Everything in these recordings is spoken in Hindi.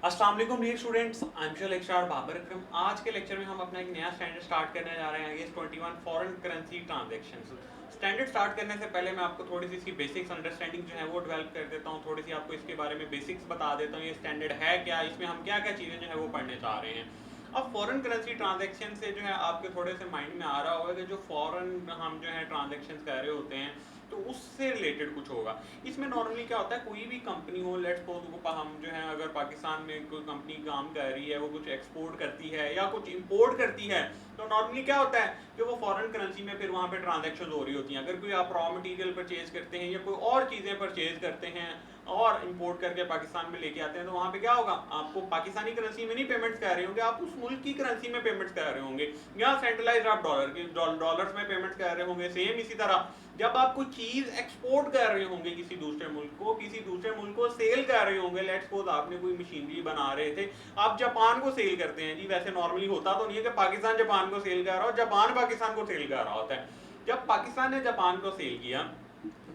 अस्सलाम वालेकुम dear students, I am your lecturer Babar Akram. आज के लेक्चर में हम अपना एक नया स्टैंडर्ड स्टार्ट करने जा रहे हैं, IAS 21 foreign currency transactions. Standard start करने से पहले मैं आपको थोड़ी सी इसकी बेसिक्स अंडरस्टैंडिंग जो है वो डेवलप कर देता हूँ, थोड़ी सी आपको इसके बारे में बेसिक्स बता देता हूँ, ये स्टैंडर्ड है क्या, इसमें हम क्या क्या चीज़ें जो है वो पढ़ने चाह रहे हैं। अब फॉरेन करेंसी ट्रांजैक्शन से जो है आपके थोड़े से माइंड में आ रहा होगा कि जो फॉरेन हम जो है ट्रांजैक्शंस कर रहे होते हैं तो उससे रिलेटेड कुछ होगा। इसमें नॉर्मली क्या होता है, कोई भी कंपनी हो, लेट्स सपोज हम जो है अगर पाकिस्तान में कोई कंपनी काम कर रही है, वो कुछ एक्सपोर्ट करती है या कुछ इंपोर्ट करती है, तो नॉर्मली क्या होता है कि वो फॉरेन करेंसी में फिर वहाँ पे ट्रांजैक्शन हो रही होती हैं। अगर कोई आप रॉ मटेरियल परचेज करते हैं या कोई और चीज़ें परचेज करते हैं और इंपोर्ट करके पाकिस्तान में लेके आते हैं, तो वहाँ पे क्या होगा, आपको पाकिस्तानी करेंसी में नहीं पेमेंट्स कर रहे होंगे, आप उस मुल्क की करेंसी में पेमेंट्स कर रहे होंगे। यहाँ सेंट्रलाइज आप डॉलर्स में पेमेंट्स कर रहे होंगे। सेम इसी तरह जब आप कोई चीज एक्सपोर्ट कर रहे होंगे किसी दूसरे मुल्क को, किसी दूसरे मुल्क को सेल कर रहे होंगे, लेट्स सपोज आपने कोई मशीनरी बना रहे थे, आप जापान को सेल करते हैं जी। वैसे नॉर्मली होता तो नहीं है कि पाकिस्तान जापान को सेल कर रहा हो, जापान पाकिस्तान को सेल कर रहा होता है। जब पाकिस्तान ने जापान को सेल किया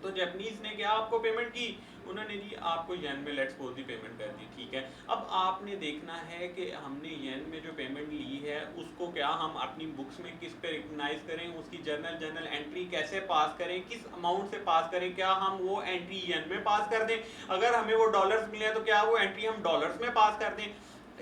तो जापानीज ने क्या आपको पेमेंट की, उन्होंने जी आपको येन में लेट्स सपोज दी पेमेंट कर दी, ठीक है। अब आपने देखना है कि हमने येन में जो पेमेंट ली है उसको क्या हम अपनी बुक्स में किस पे रिकग्नाइज करें, उसकी जर्नल एंट्री कैसे पास करें, किस अमाउंट से पास करें, क्या हम वो एंट्री येन में पास कर दें, अगर हमें वो डॉलर्स मिले हैं तो क्या वो एंट्री हम डॉलर्स में पास कर दें।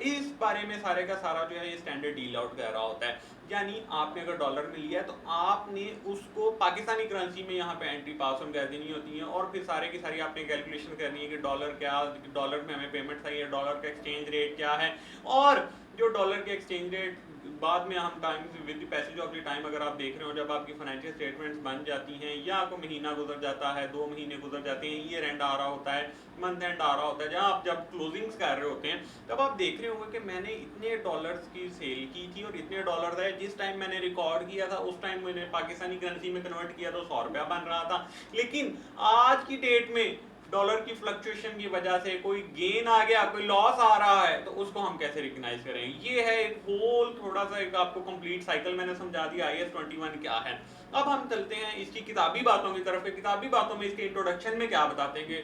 इस बारे में सारे का सारा जो है ये स्टैंडर्ड डील आउट कर रहा होता है। यानी आपने अगर डॉलर में लिया है तो आपने उसको पाकिस्तानी करेंसी में यहाँ पे एंट्री पास ऑन कर देनी होती है, और फिर सारे की सारी आपने कैलकुलेशन करनी है कि डॉलर में हमें पेमेंट चाहिए, डॉलर का एक्सचेंज रेट क्या है, और जो डॉलर के एक्सचेंज रेट बाद में हम time with passage of the time अगर आप देख रहे हो, जब आपकी फाइनेंशियल स्टेटमेंट्स बन जाती हैं या आपको महीना गुजर जाता है, 2 महीने गुजर जाते हैं, ईयर एंड आ रहा होता है, मंथ एंड आ रहा होता है, जहाँ आप जब क्लोजिंग्स कर रहे होते हैं, तब आप देख रहे होंगे कि मैंने इतने डॉलर्स की सेल की थी और इतने डॉलर है, जिस टाइम मैंने रिकॉर्ड किया था उस टाइम मैंने पाकिस्तानी करेंसी में कन्वर्ट किया तो 100 रुपया बन रहा था। लेकिन आज की डेट में डॉलर की फ्लक्चुएशन की वजह से कोई गेन आ गया, कोई लॉस आ रहा है, तो उसको हम कैसे रिकग्नाइज करें। ये है एक होल थोड़ा सा एक आपको कंप्लीट साइकिल मैंने समझा दिया IAS 21 क्या है। अब हम चलते हैं इसकी किताबी बातों की तरफ। किताबी बातों में इसके इंट्रोडक्शन में क्या बताते हैं,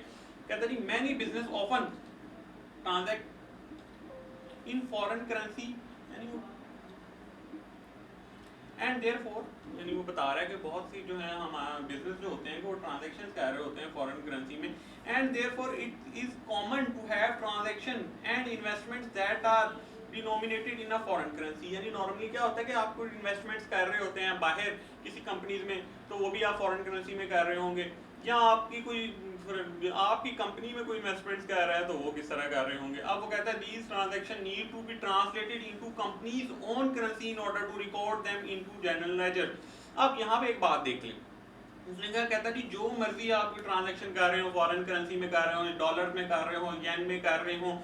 कहते हैं many business often transact in foreign currency and therefore, यानी वो बता रहा है कि बहुत सी जो है हमारा बिजनेस जो होते हैं वो ट्रांजैक्शंस कर रहे होते हैं फॉरेन करेंसी में, and therefore it is common to have transaction and investments that are denominated in a foreign currency. यानी नॉर्मली क्या होता है कि आप कोई इन्वेस्टमेंट्स कर रहे होते हैं बाहर किसी कंपनीज में, तो वो भी आप फॉरेन करेंसी में कर रहे होंगे, या आपकी कोई आपकी कंपनी में कोई इन्वेस्टमेंट्स कर रहा है तो वो किस तरह कर रहे होंगे। अब वो कहता है these transaction need to be translated into company's own currency in order to record them into general ledger. अब यहाँ पे एक बात देख लें, उसने क्या कहता है कि जो मर्जी आप ट्रांजैक्शन कर रहे हो, फॉरेन करेंसी में कर रहे हो, डॉलर में कर रहे हो, येन में कर रहे हो,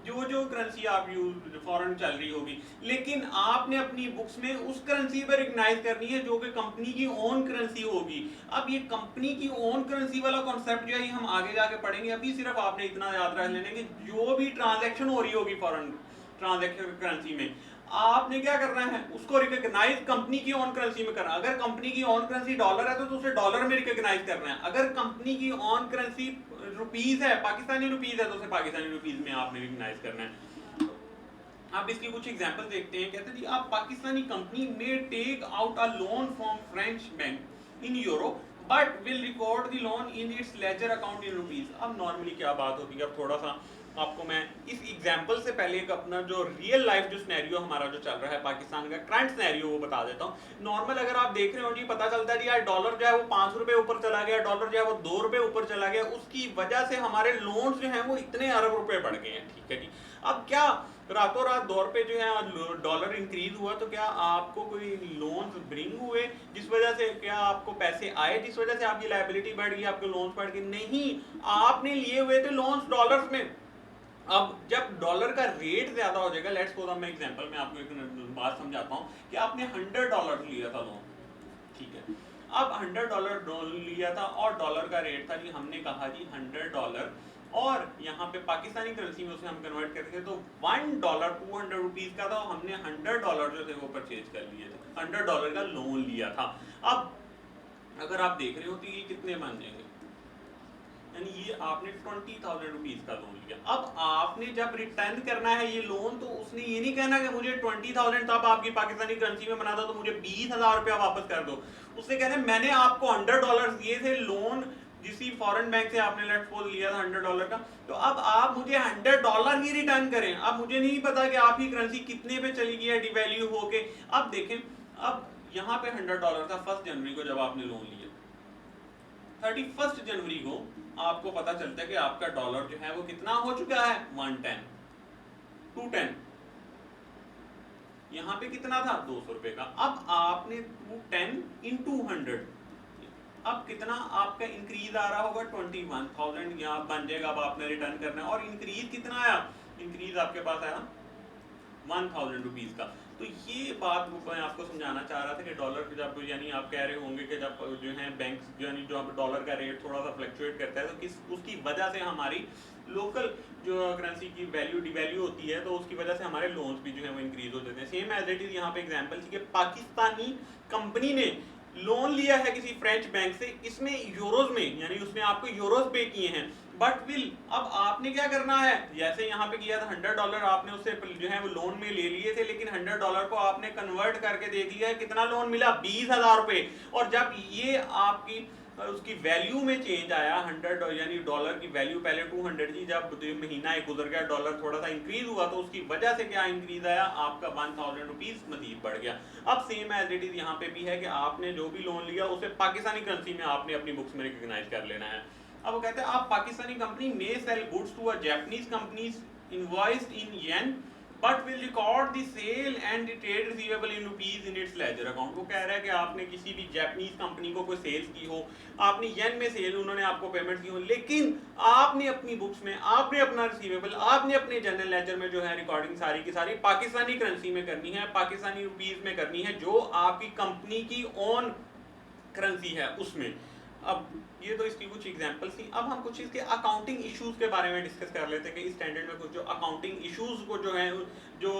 जो जो करेंसी आप यूज फॉरेन चल रही होगी, लेकिन आपने अपनी बुक्स में उस करेंसी पर रिकग्नाइज करनी है जो कि कंपनी की ओन करेंसी होगी। अब ये कंपनी की ओन करेंसी वाला कॉन्सेप्ट जो है हम आगे जाके पढ़ेंगे, अभी सिर्फ आपने इतना याद रख लेना कि जो भी ट्रांजैक्शन हो रही होगी फॉरेन ट्रांजैक्शन करेंसी में, आपने क्या करना है, उसको रिकॉग्नाइज कंपनी की ऑन करेंसी में करना। अगर कंपनी की ऑन करेंसी डॉलर है तो उसे डॉलर में रिकॉग्नाइज करना है। अगर कंपनी की ऑन करेंसी रुपीज है, पाकिस्तानी रुपीज है, तो उसे पाकिस्तानी रुपीज में आपने रिकॉग्नाइज करना है। आप इसकी कुछ एग्जांपल देखते हैं। कहते हैं जी आप पाकिस्तानी कंपनी में take out a loan from French bank in euro but will record the loan in its ledger account in rupees. अब नॉर्मली क्या बात होती है, अब थोड़ा सा आपको मैं इस एग्जांपल से पहले एक अपना जो रियल लाइफ जो सिनेरियो हमारा जो चल रहा है पाकिस्तान का करंट सिनेरियो वो बता देता हूँ। नॉर्मल अगर आप देख रहे हो जी, पता चलता है जी यार डॉलर जो है वो 5 रुपए ऊपर चला गया, डॉलर जो है वो 2 रुपए ऊपर चला गया, उसकी वजह से हमारे लोन्स जो है वो इतने अरब रुपए बढ़ गए हैं, ठीक है जी। अब क्या रातों रात दौर पे जो है डॉलर इंक्रीज हुआ तो क्या आपको कोई लोन्स ब्रिंग हुए जिस वजह से क्या आपको पैसे आए जिस वजह से आपकी लायबिलिटी बढ़ गई, आपके लोन्स बढ़ गए? नहीं, आपने लिए हुए थे लोन्स डॉलर्स में। अब जब डॉलर का रेट ज्यादा हो जाएगा, लेट्स सपोज मैं एग्जांपल में आपको एक बात समझाता हूँ कि आपने $100 लिया था लोन, ठीक है। अब $100 लिया था और डॉलर का रेट था जी, हमने कहा जी $100, और यहाँ पे पाकिस्तानी करेंसी में उसे हम कन्वर्ट करते थे तो $1 200 रुपीज का था, हमने $100 जो थे वो परचेज कर लिए थे, $100 का लोन लिया था। अब अगर आप देख रहे हो तो ये कितने बन जाएंगे, यानी ये आपने 20,000 रुपीज का लोन लिया। अब आपने जब रिटर्न करना है ये लोन, तो उसने ये नहीं कहना कि मुझे 20,000 तब आपकी पाकिस्तानी करेंसी में बना दो तो मुझे 20,000 रुपया वापस कर दो। उसने कहना है मैंने आपको $100 दिए थे लोन, किसी फॉरेन बैंक से आपने लेट्स सपोज लिया था $100 का, तो अब आप मुझे $100 ही रिटर्न करें। अब मुझे नहीं पता कि आपकी करेंसी कितने पे चली गई है डिवैल्यू होके। अब देखें, अब यहाँ पे $100 था 1 जनवरी को जब आपने लोन लिया, 31 जनवरी को आपको पता चलता है कि आपका डॉलर जो है वो कितना हो चुका है, 110, 210। यहाँ पे कितना था, 200 रुपए का। अब आपने 210 into 100, अब कितना आपका इंक्रीज आ रहा होगा, 21,000 यहाँ बन जाएगा। अब आपने रिटर्न करना है, और इंक्रीज कितना आया, इंक्रीज आपके पास आया 1,000 रुपीज का। तो ये बात मैं आपको समझाना चाह रहा था कि डॉलर जब, यानी आप कह रहे होंगे कि जब जो है बैंक यानी जो डॉलर का रेट थोड़ा सा फ्लक्चुएट करता है, तो किस उसकी वजह से हमारी लोकल जो करेंसी की वैल्यू डिवैल्यू होती है, तो उसकी वजह से हमारे लोन्स भी जो है वो इंक्रीज हो जाते हैं। सेम एज इट इज यहाँ पे एग्जांपल थी कि पाकिस्तानी कंपनी ने लोन लिया है किसी फ्रेंच बैंक से, इसमें यूरोज में, यानी उसने आपको यूरोज पे किए हैं, बट विल अब आपने क्या करना है, जैसे यहाँ पे किया था $100 आपने उससे जो है वो लोन में ले लिए थे, लेकिन $100 को आपने कन्वर्ट करके दे दिया है, कितना लोन मिला, 20,000 रुपए। और जब ये आपकी उसकी वैल्यू में चेंज आया, 100 यानी डॉलर की वैल्यू पहले 200 थी, जब महीना एक गुजर गया डॉलर थोड़ा सा इंक्रीज हुआ, तो उसकी वजह से क्या इंक्रीज आया, आपका 1,000 रुपीज मजीद बढ़ गया। अब सेम एज इट इज यहाँ पे भी है कि आपने जो भी लोन लिया उसे पाकिस्तानी करेंसी में आपने अपनी बुक्स में रिकॉग्नाइज कर लेना है। अब वो कहते हैं आप Pakistani company may sell goods to a Japanese companies invoiced in yen but will record the sale and the trade receivable in rupees in its ledger account. वो कह रहा है कि आपने किसी भी जापानीज कंपनी को कोई सेल्स की हो, आपने येन में सेल, उन्होंने आपको पेमेंट की हो, लेकिन आपने अपनी बुक्स में आपने अपना रिसीवेबल आपने अपने जनरल लेजर में जो है रिकॉर्डिंग सारी की सारी पाकिस्तानी करेंसी में करनी है, पाकिस्तानी रुपीज में करनी है, जो आपकी कंपनी की ओन करेंसी है उसमें। अब ये तो इसकी कुछ एग्जांपल्स थी। अब हम कुछ इसके अकाउंटिंग इश्यूज के बारे में डिस्कस कर लेते हैं कि इस स्टैंडर्ड में कुछ जो अकाउंटिंग इश्यूज को जो है जो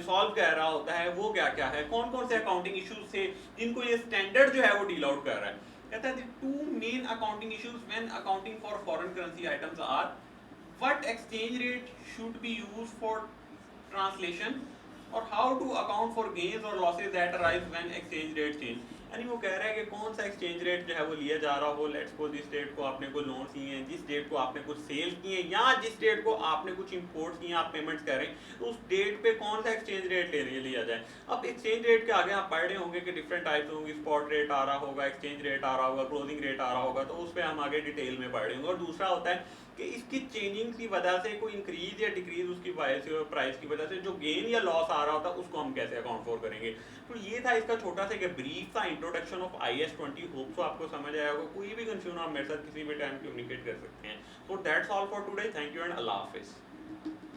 सॉल्व कर रहा होता है वो क्या क्या है, कौन कौन से अकाउंटिंग इश्यूज थे जिनको ये स्टैंडर्ड जो है वो डील आउट कर रहा है। कहता है two main accounting issues when accounting for foreign currency items are what exchange rate should be used for translation और how to account for gains और losses that arise when exchange rate change. यानी वो कह रहा है कि कौन सा एक्सचेंज रेट जो है वो लिया जा रहा हो, लेट्स सपोज जिस डेट को आपने कोई लोन किए हैं, जिस डेट को आपने कुछ सेल किए हैं, या जिस डेट को आपने कुछ इंपोर्ट किए हैं, आप पेमेंट्स कर रहे हैं, तो उस डेट पे कौन सा एक्सचेंज रेट लिया जाए। अब एक्सचेंज रेट के आगे आप पढ़ रहे होंगे कि डिफरेंट टाइप्स होंगे, स्पॉट रेट आ रहा होगा, एक्सचेंज रेट आ रहा होगा, क्लोजिंग रेट आ रहा होगा, तो उस पर हम आगे डिटेल में पढ़ रहे होंगे। और दूसरा होता है कि इसकी चेंजिंग की वजह से कोई इंक्रीज या डिक्रीज उसकी प्राइस की वजह से जो गेन या लॉस आ रहा होता है उसको हम कैसे अकाउंट फॉर करेंगे। तो ये था इसका छोटा सा ब्रीफ सा introduction of IS20। Hope so आपको समझ आया होगा। कोई भी कंफ्यूजन आप मेरे साथ किसी भी टाइम कम्युनिकेट कर सकते हैं। So that's all for today. Thank you and अल्लाह हाफिज़।